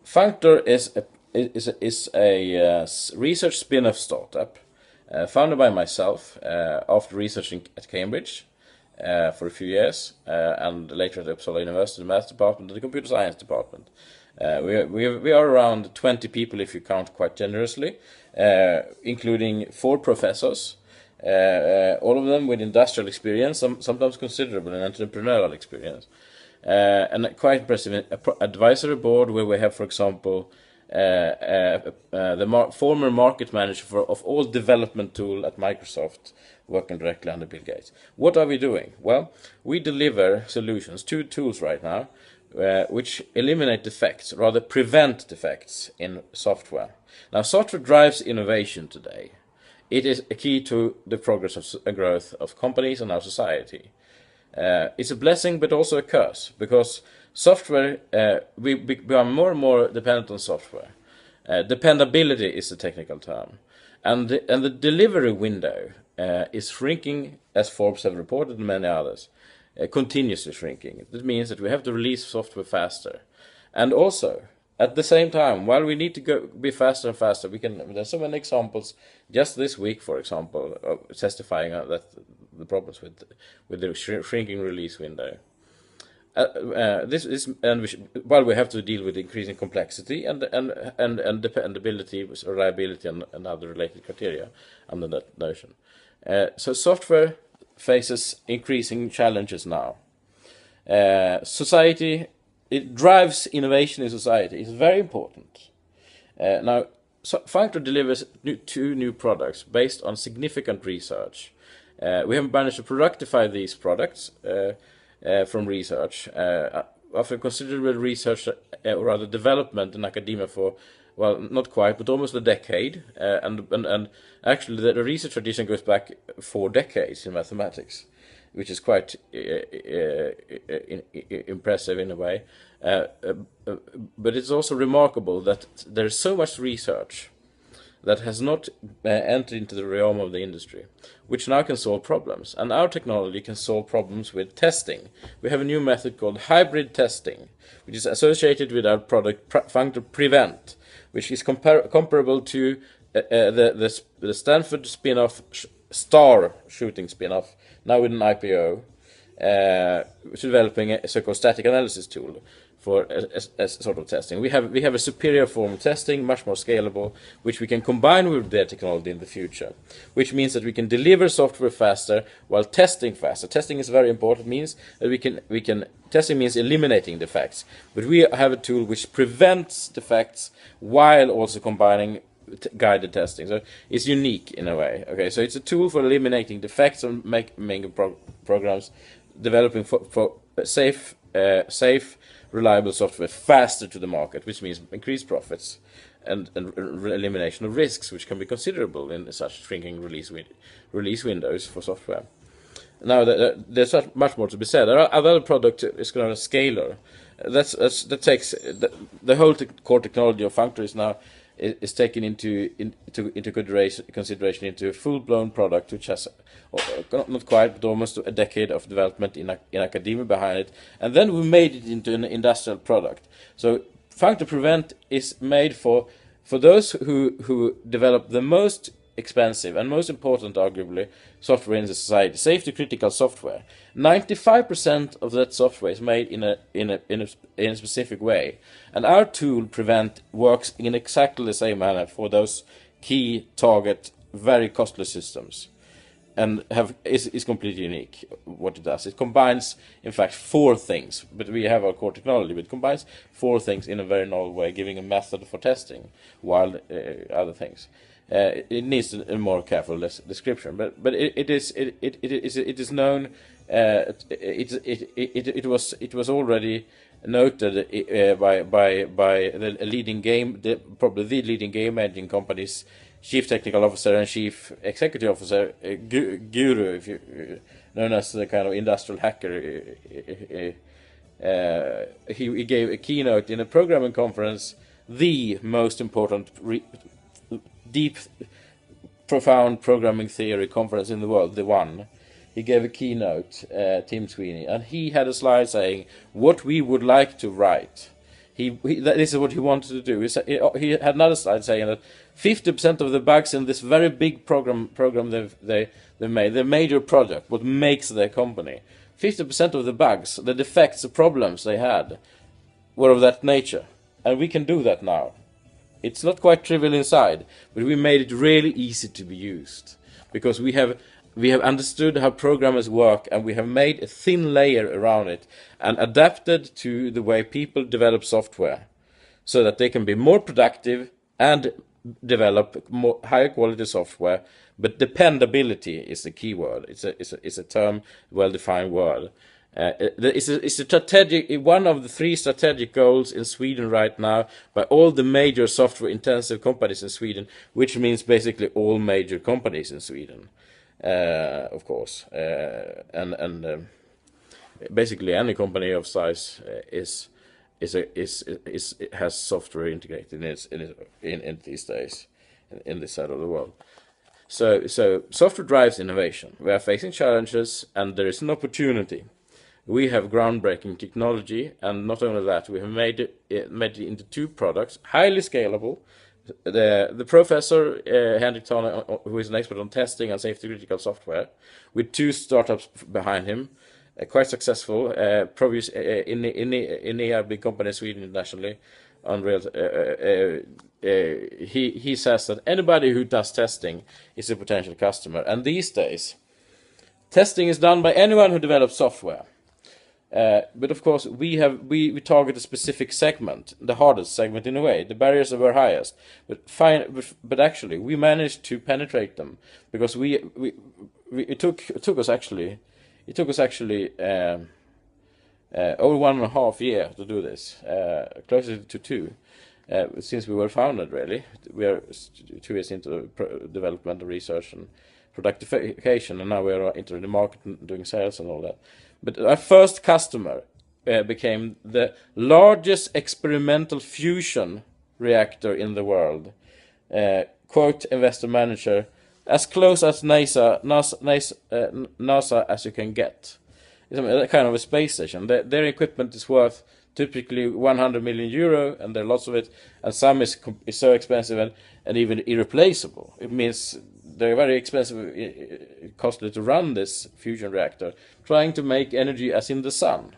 Functor is a research spin-off startup founded by myself after researching at Cambridge for a few years and later at Uppsala University, the math department and the computer science department. We are around 20 people if you count quite generously, including 4 professors, all of them with industrial experience, sometimes considerable in entrepreneurial experience. And a quite impressive advisory board where we have, for example, the former market manager of all development tool at Microsoft working directly under Bill Gates. What are we doing? Well, we deliver solutions, 2 tools right now, which eliminate defects, rather prevent defects in software. Now, software drives innovation today. It is a key to the progress of growth of companies and our society. It's a blessing, but also a curse, because software, we become more and more dependent on software. Dependability is the technical term. And the delivery window is shrinking, as Forbes have reported and many others, continuously shrinking. That means that we have to release software faster. And also, at the same time, while we need to be faster and faster, there's so many examples, just this week, for example, testifying that the problems with the shrinking release window. While we have to deal with increasing complexity and dependability, reliability, and other related criteria under that notion. So software faces increasing challenges now. Society, it drives innovation in society. It's very important. Now, Functor delivers 2 new products based on significant research. We have managed to productify these products from research after considerable research, or rather development in academia for, well, not quite, but almost a decade. And actually, the research tradition goes back 4 decades in mathematics, which is quite impressive in a way. But it's also remarkable that there is so much research that has not entered into the realm of the industry, which now can solve problems. And our technology can solve problems with testing. We have a new method called hybrid testing, which is associated with our product Functor Prevent, which is comparable to the Stanford spin-off Star shooting spin-off, now with an IPO, developing a so-called static analysis tool for a sort of testing. We have a superior form of testing, much more scalable, which we can combine with their technology in the future, which means that we can deliver software faster while testing faster. Testing is very important. It means that testing means eliminating defects, but we have a tool which prevents defects while also combining guided testing. So it's unique in a way. Okay, so it's a tool for eliminating defects and making programs, developing for safe, reliable software faster to the market, which means increased profits and elimination of risks, which can be considerable in such shrinking release windows for software. Now, there's much more to be said. Our other product is called Scalor. That takes the whole core technology of Functor is taken into consideration into a full-blown product, which has not quite, but almost a decade of development in academia behind it, and then we made it into an industrial product. So Functor Prevent is made for those who develop the most expensive and most important, arguably, software in the society, safety critical software. 95% of that software is made in a specific way, and our tool Prevent works in exactly the same manner for those key target, very costly systems, and is completely unique. What it does, it combines, in fact, 4 things. But we have our core technology, but it combines 4 things in a very novel way, giving a method for testing, while other things. It needs a more careful description, but it is known. It was already noted by the leading probably the leading game engine company's chief technical officer and chief executive officer, Guru, if you known as the kind of industrial hacker. He gave a keynote in a programming conference, the most important deep, profound programming theory conference in the world, the one. He gave a keynote, Tim Sweeney, and he had a slide saying what we would like to write this is what he wanted to do. He had another slide saying that 50% of the bugs in this very big program they made, their major project, what makes their company, 50% of the bugs, the defects, the problems they had, were of that nature. And we can do that now. It's not quite trivial inside, but we made it really easy to be used, because we have understood how programmers work, and we have made a thin layer around it and adapted to the way people develop software, so that they can be more productive and develop more higher quality software. But dependability is the key word. It's a term, well-defined word. It's a strategic, one of the 3 strategic goals in Sweden right now by all the major software-intensive companies in Sweden, which means basically all major companies in Sweden, of course, and basically any company of size has software integrated in these days in this side of the world. So software drives innovation. We are facing challenges, and there is an opportunity. We have groundbreaking technology, and not only that, we have made it into 2 products, highly scalable. The professor, Henrik Tane, who is an expert on testing and safety critical software, with 2 startups behind him, quite successful, probably in a big company in Sweden internationally. Unreal. He says that anybody who does testing is a potential customer, and these days, testing is done by anyone who develops software. But of course, we target a specific segment, the hardest segment in a way. The barriers are highest, but actually we managed to penetrate them, because it took us actually over 1.5 years to do this, closer to 2, since we were founded. Really, we are 2 years into development, research, and productification, and now we are entering the market and doing sales and all that. But our first customer became the largest experimental fusion reactor in the world. Quote investor manager, as close as NASA as you can get. It's a kind of a space station. Their equipment is worth typically 100 million euro, and there are lots of it, and some is so expensive and even irreplaceable. It means they're very expensive, costly to run this fusion reactor, trying to make energy as in the sun.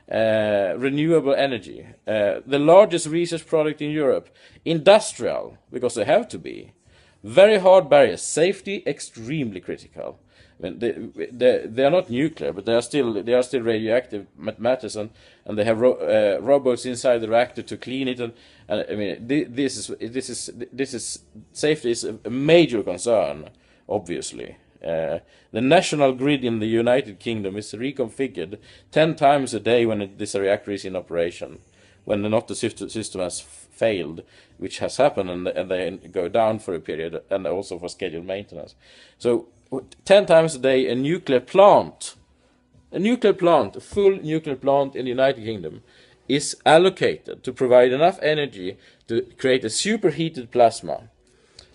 Renewable energy. The largest research project in Europe. Industrial, because they have to be. Very hard barriers. Safety, extremely critical. I mean, they are not nuclear, but they are still radioactive matters, and they have robots inside the reactor to clean it. And I mean, this is safety is a major concern, obviously. The national grid in the United Kingdom is reconfigured 10 times a day when this reactor is in operation, when not the system has failed, which has happened, and they go down for a period, and also for scheduled maintenance. So 10 times a day, a full nuclear plant in the United Kingdom is allocated to provide enough energy to create a superheated plasma.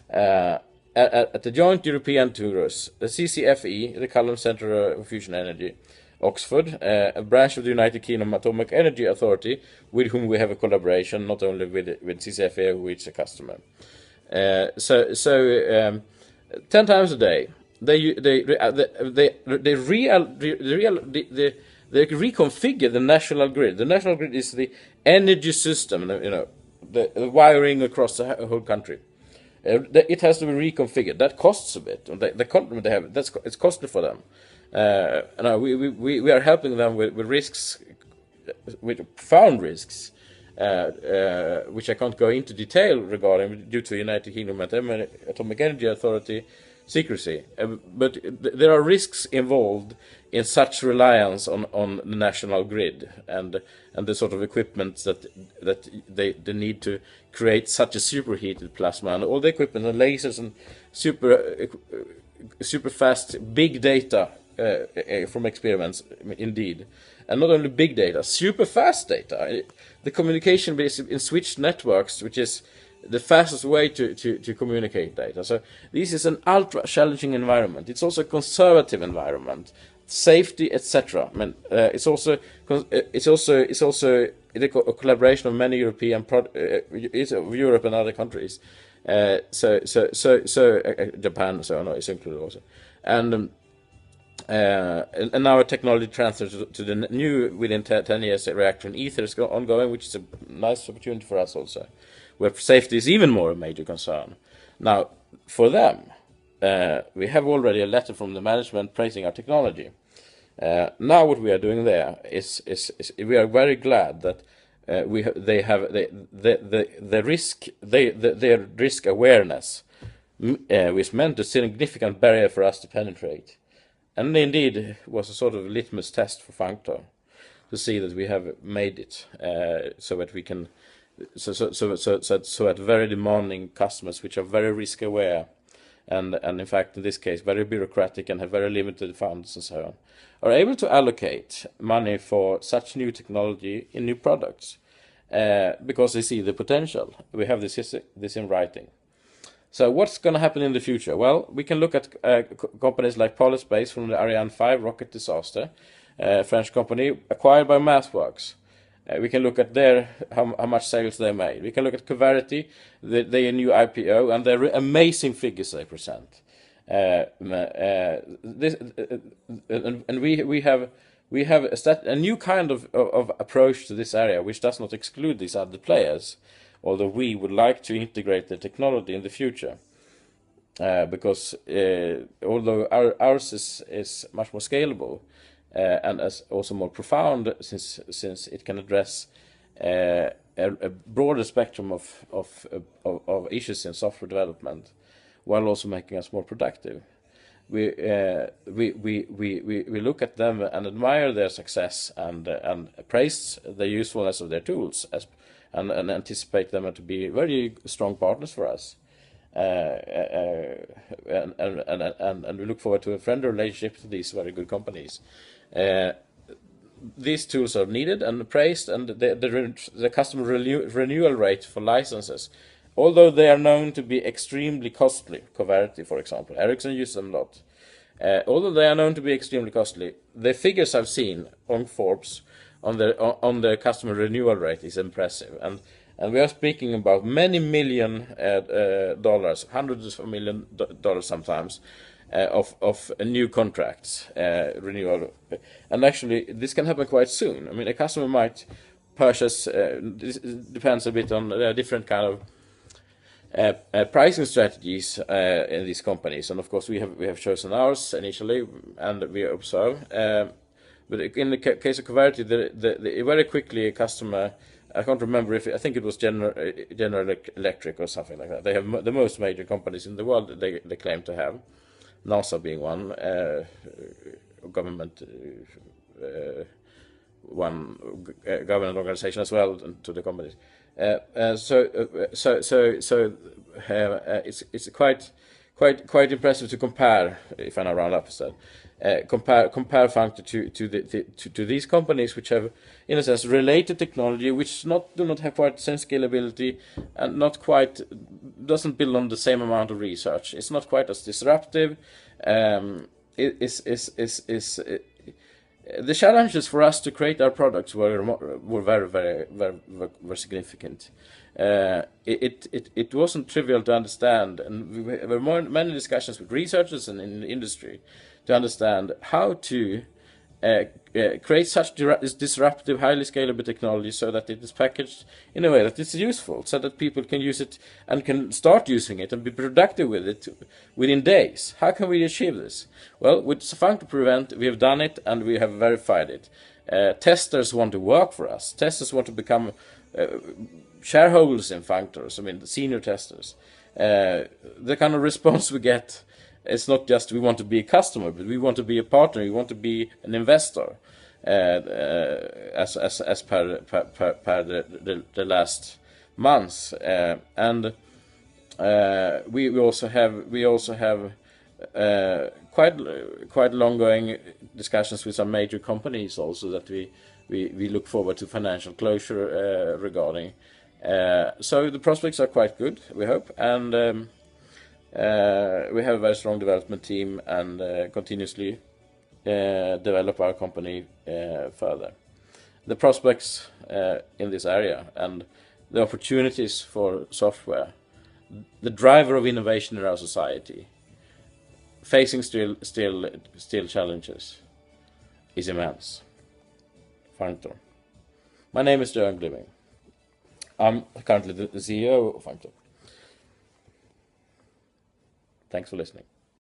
At the Joint European Tours, the CCFE, the Cullen Centre for Fusion Energy, Oxford, a branch of the United Kingdom Atomic Energy Authority, with whom we have a collaboration, not only with CCFE, which is a customer. 10 times a day, they reconfigure the national grid. The national grid is the energy system, the wiring across the whole country. It has to be reconfigured. That costs a bit. The company they have, it's costly for them. And we are helping them with risks, with profound risks, which I can't go into detail regarding due to United Kingdom Atomic Energy Authority secrecy. But there are risks involved in such reliance on the national grid and the sort of equipment that they need to create such a superheated plasma, and all the equipment and lasers and super fast big data from experiments, indeed. And not only big data, super fast data. The communication is in switched networks, which is the fastest way to communicate data. So this is an ultra challenging environment. It's also a conservative environment, safety, etc. I mean, it's also a collaboration of many European of Europe and other countries. Japan, so no, it's included also, and now a technology transfer to the new within 10 years reactor in ether is ongoing, which is a nice opportunity for us also, where safety is even more a major concern. Now, for them, we have already a letter from the management praising our technology. Now, what we are doing there is we are very glad that their risk awareness was meant a significant barrier for us to penetrate. And indeed, was a sort of litmus test for Functor to see that we have made it, so that we can, so that very demanding customers, which are very risk aware, and in fact in this case very bureaucratic and have very limited funds and so on, are able to allocate money for such new technology in new products, because they see the potential. We have this in writing. So what's going to happen in the future? Well, we can look at companies like Polyspace from the Ariane 5 rocket disaster, French company acquired by MathWorks. We can look at how much sales they made. We can look at Coverity, their new IPO, and their amazing figures they present. We have a new kind of approach to this area, which does not exclude these other players, although we would like to integrate the technology in the future, because although ours is much more scalable and is also more profound, since it can address a broader spectrum of issues in software development, while also making us more productive. We look at them and admire their success and praise the usefulness of their tools and anticipate them to be very strong partners for us, and we look forward to a friendly relationship to these very good companies. These tools are needed and praised, and the customer renewal rate for licenses, although they are known to be extremely costly, Coverity, for example, Ericsson uses them a lot. Although they are known to be extremely costly, the figures I've seen on Forbes on their customer renewal rate is impressive, and we are speaking about many million dollars, hundreds of million dollars sometimes, of new contracts renewal. And actually, this can happen quite soon. I mean, a customer might purchase. This depends a bit on different kind of pricing strategies in these companies, and of course we have chosen ours initially, and we observe. But in the case of Coverity, very quickly a customer, I can't remember I think it was General Electric or something like that. They have the most major companies in the world. They claim to have, NASA being one, government government organization as well to the companies. It's quite impressive to compare, if I now round up instead, compare Functor to these companies, which have, in a sense, related technology, which do not have quite the same scalability, and doesn't build on the same amount of research. It's not quite as disruptive. The challenges for us to create our products were very, very, very, very significant. It wasn't trivial to understand, and we were many discussions with researchers and in the industry to understand how to create such disruptive, highly scalable technology so that it is packaged in a way that it's useful, so that people can use it and can start using it and be productive with it within days. How can we achieve this? Well, with Functor Prevent, we have done it and we have verified it. Testers want to work for us. Testers want to become shareholders in Functors. I mean, the senior testers. The kind of response we get, it's not just we want to be a customer, but we want to be a partner. We want to be an investor, as per the last months, and we also have quite long-going discussions with some major companies also that we look forward to financial closure regarding. So the prospects are quite good, we hope, and we have a very strong development team and continuously develop our company further. the prospects in this area and the opportunities for software, the driver of innovation in our society, facing still challenges, is immense. Functor. My name is Johan Glimming. I'm currently the CEO of Functor. Thanks for listening.